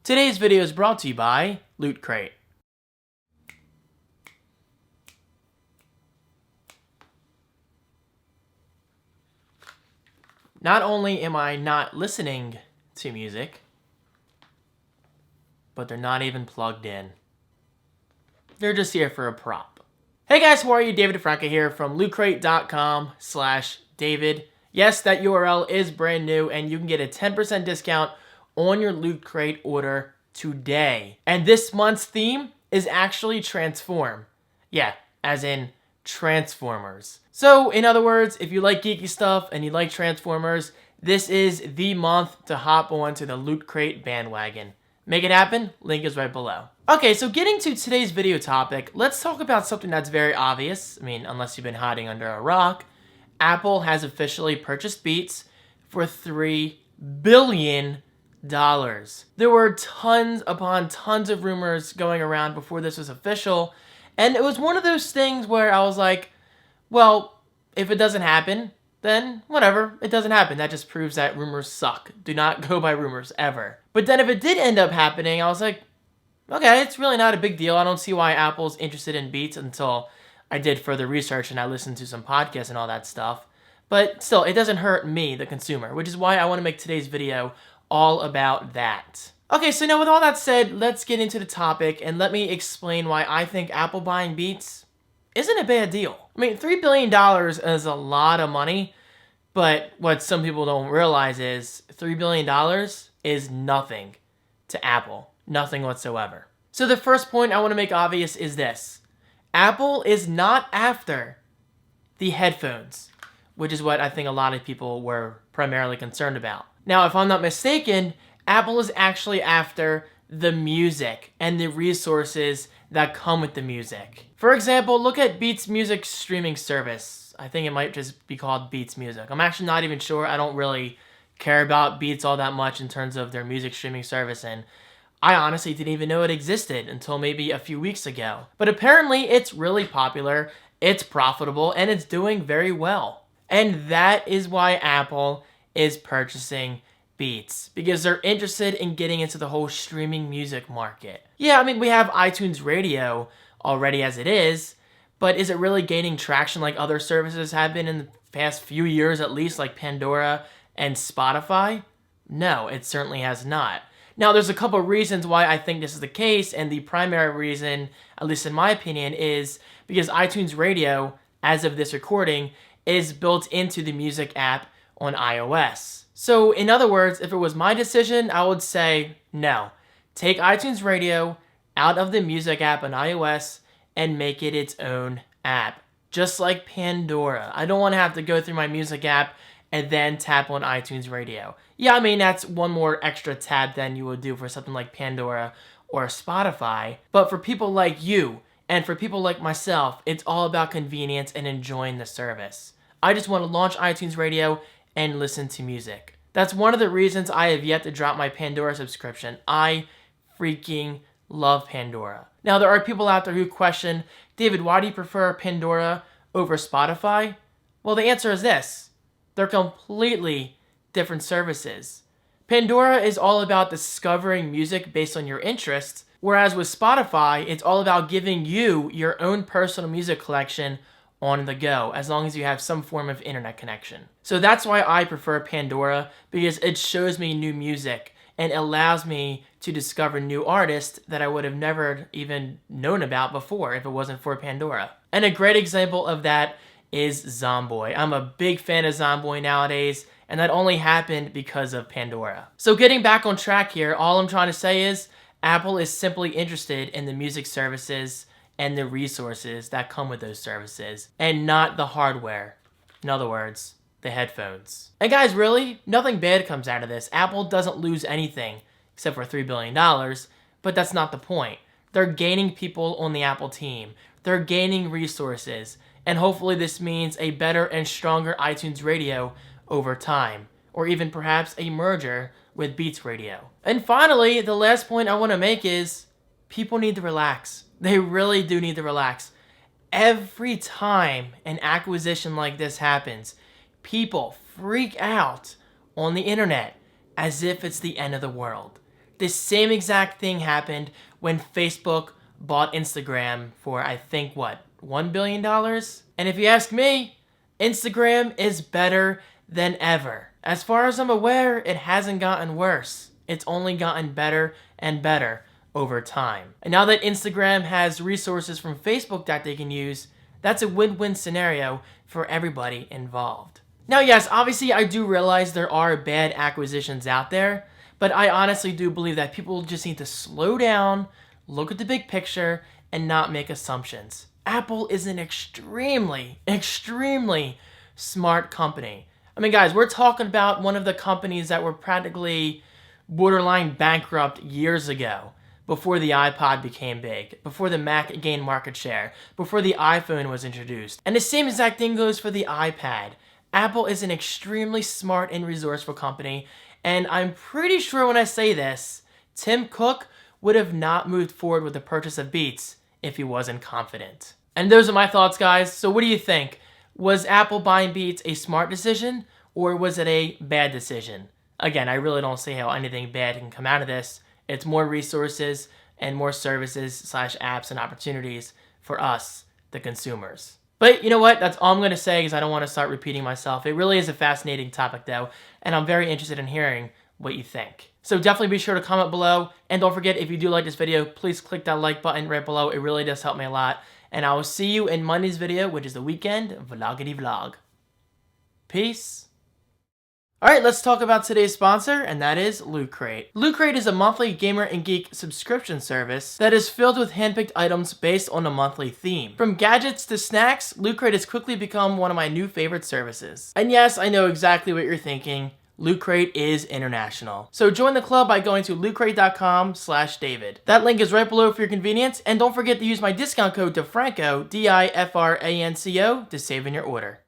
Today's video is brought to you by Loot Crate. Not only am I not listening to music, but they're not even plugged in. They're just here for a prop. Hey guys, how are you? David Franco here from lootcrate.com/David. Yes, that URL is brand new and you can get a 10% discount on your Loot Crate order today. And this month's theme is actually Transform. Yeah, as in Transformers. So, in other words, if you like geeky stuff and you like Transformers, this is the month to hop onto the Loot Crate bandwagon. Make it happen, link is right below. Okay, so getting to today's video topic, let's talk about something that's very obvious. I mean, unless you've been hiding under a rock. Apple has officially purchased Beats for $3 billion. There were tons upon tons of rumors going around before this was official, and it was one of those things where I was like, well, if it doesn't happen, then whatever, it doesn't happen. That just proves that rumors suck. Do not go by rumors, ever. But then if it did end up happening, I was like, okay, it's really not a big deal. I don't see why Apple's interested in Beats until I did further research and I listened to some podcasts and all that stuff. But still, it doesn't hurt me, the consumer, which is why I want to make today's video all about that. Okay, so now with all that said, let's get into the topic and let me explain why I think Apple buying Beats isn't a bad deal. I mean, $3 billion is a lot of money, but what some people don't realize is $3 billion is nothing to Apple. Nothing whatsoever. So the first point I want to make obvious is this. Apple is not after the headphones, which is what I think a lot of people were primarily concerned about. Now, if I'm not mistaken, Apple is actually after the music and the resources that come with the music. For example, look at Beats Music streaming service. I think it might just be called Beats Music. I'm actually not even sure. I don't really care about Beats all that much in terms of their music streaming service, and I honestly didn't even know it existed until maybe a few weeks ago. But apparently it's really popular, it's profitable, and it's doing very well. And that is why Apple is purchasing Beats, because they're interested in getting into the whole streaming music market. Yeah, I mean, we have iTunes Radio already as it is, but is it really gaining traction like other services have been in the past few years at least, like Pandora and Spotify? No, it certainly has not. Now, there's a couple of reasons why I think this is the case, and the primary reason, at least in my opinion, is because iTunes Radio, as of this recording, is built into the music app on iOS. So, in other words, if it was my decision, I would say, no. Take iTunes Radio out of the music app on iOS and make it its own app. Just like Pandora. I don't want to have to go through my music app and then tap on iTunes Radio. Yeah, I mean, that's one more extra tab than you would do for something like Pandora or Spotify. But for people like you, and for people like myself, it's all about convenience and enjoying the service. I just want to launch iTunes Radio and listen to music. That's one of the reasons I have yet to drop my Pandora subscription. I freaking love Pandora. Now, there are people out there who question, David, why do you prefer Pandora over Spotify? Well, the answer is this. They're completely different services. Pandora is all about discovering music based on your interests, whereas with Spotify, it's all about giving you your own personal music collection on the go, as long as you have some form of internet connection. So that's why I prefer Pandora, because it shows me new music and allows me to discover new artists that I would have never even known about before if it wasn't for Pandora. And a great example of that is Zomboy. I'm a big fan of Zomboy nowadays, and that only happened because of Pandora. So getting back on track here, all I'm trying to say is Apple is simply interested in the music services and the resources that come with those services, and not the hardware. In other words, the headphones. And guys, really, nothing bad comes out of this. Apple doesn't lose anything except for $3 billion, but that's not the point. They're gaining people on the Apple team. They're gaining resources. And hopefully this means a better and stronger iTunes Radio over time, or even perhaps a merger with Beats Radio. And finally, the last point I want to make is people need to relax. They really do need to relax. Every time an acquisition like this happens, people freak out on the internet as if it's the end of the world. The same exact thing happened when Facebook bought Instagram for, I think, what, $1 billion? And if you ask me, Instagram is better than ever. As far as I'm aware, it hasn't gotten worse. It's only gotten better and better over time. And now that Instagram has resources from Facebook that they can use, that's a win-win scenario for everybody involved. Now, yes, obviously I do realize there are bad acquisitions out there, but I honestly do believe that people just need to slow down, look at the big picture, and not make assumptions. Apple is an extremely smart company. I mean, guys, we're talking about one of the companies that were practically borderline bankrupt years ago, before the iPod became big, before the Mac gained market share, before the iPhone was introduced. And the same exact thing goes for the iPad. Apple is an extremely smart and resourceful company, and I'm pretty sure when I say this, Tim Cook would have not moved forward with the purchase of Beats if he wasn't confident. And those are my thoughts, guys. So what do you think? Was Apple buying Beats a smart decision, or was it a bad decision? Again, I really don't see how anything bad can come out of this. It's more resources and more services / apps and opportunities for us, the consumers. But you know what? That's all I'm going to say because I don't want to start repeating myself. It really is a fascinating topic though, and I'm very interested in hearing what you think. So definitely be sure to comment below, and don't forget, if you do like this video, please click that like button right below. It really does help me a lot. And I will see you in Monday's video, which is the weekend vloggity vlog. Peace. Alright, let's talk about today's sponsor, and that is Loot Crate. Loot Crate is a monthly gamer and geek subscription service that is filled with handpicked items based on a monthly theme. From gadgets to snacks, Loot Crate has quickly become one of my new favorite services. And yes, I know exactly what you're thinking. Loot Crate is international. So join the club by going to lootcrate.com/David. That link is right below for your convenience, and don't forget to use my discount code to Franco, DIFRANCO, to save in your order.